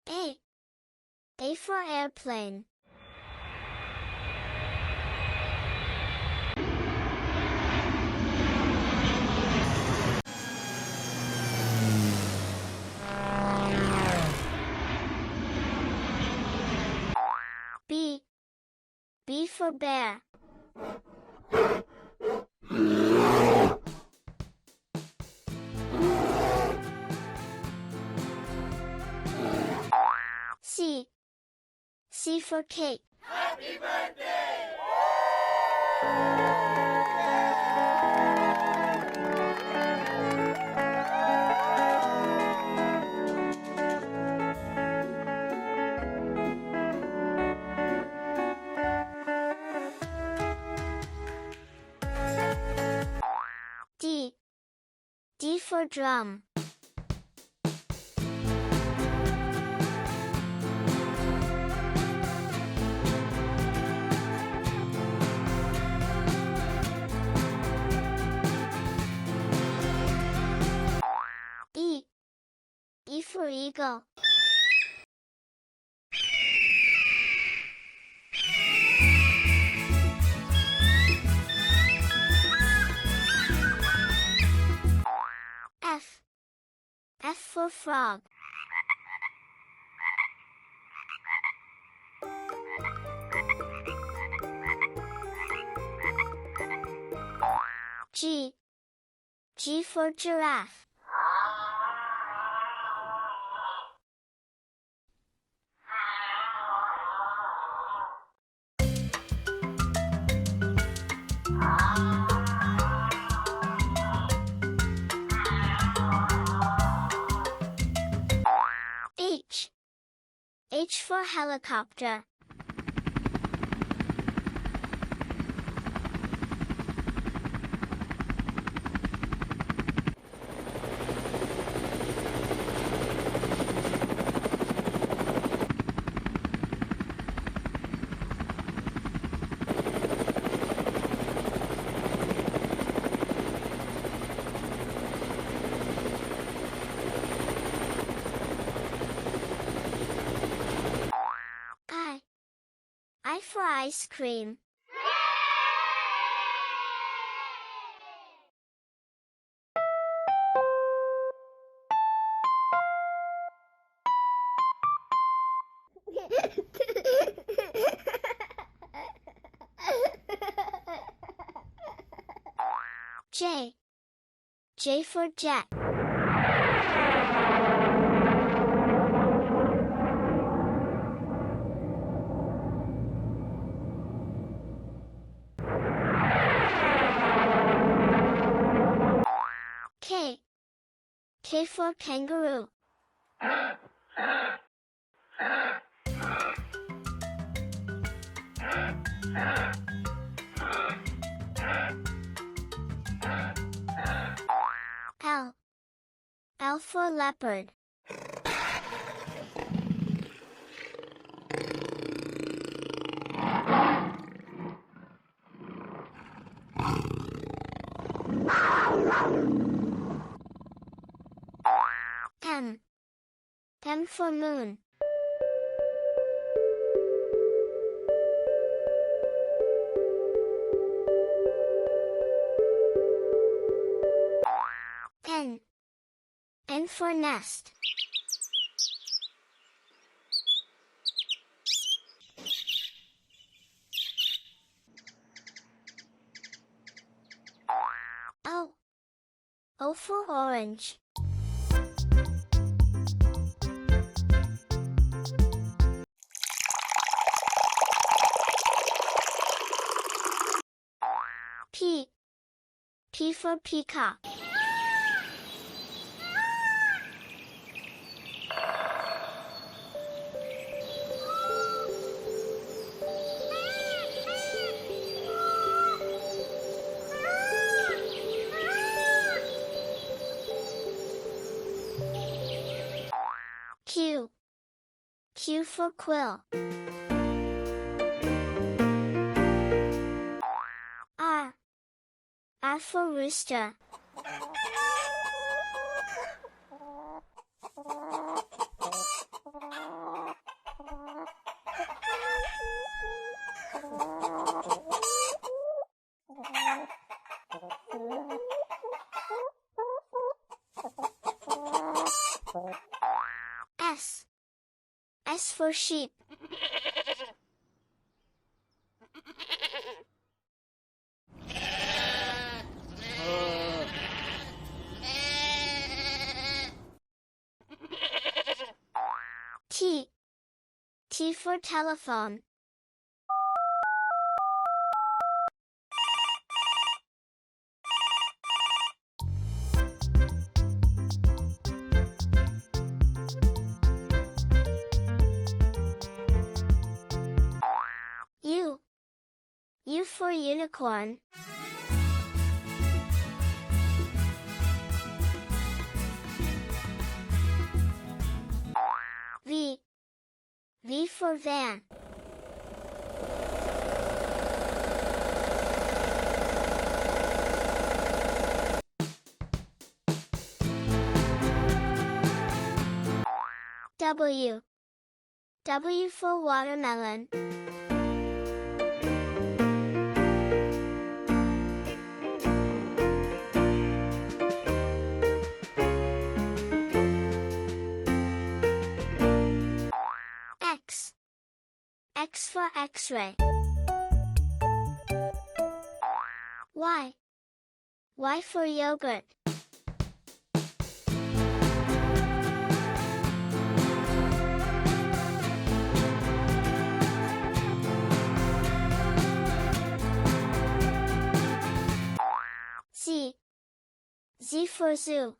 A. A for airplane. B. B for bear. C. C for cake. Happy birthday! D. D for drum. E. E for eagle. F. F for frog. G. G for giraffe. H. H for helicopter. I for ice cream. J. J for jet. K. K for kangaroo. L. L for leopard. M. M for moon. N. N for nest. O. O for orange. P. P for peacock. Q. Q for quill. R. R for rooster. S for sheep. T. T for telephone. U. U for unicorn. V. V for van. W. W for watermelon. X. X for X-ray. Y. Y for yogurt. Z. Z for zoo.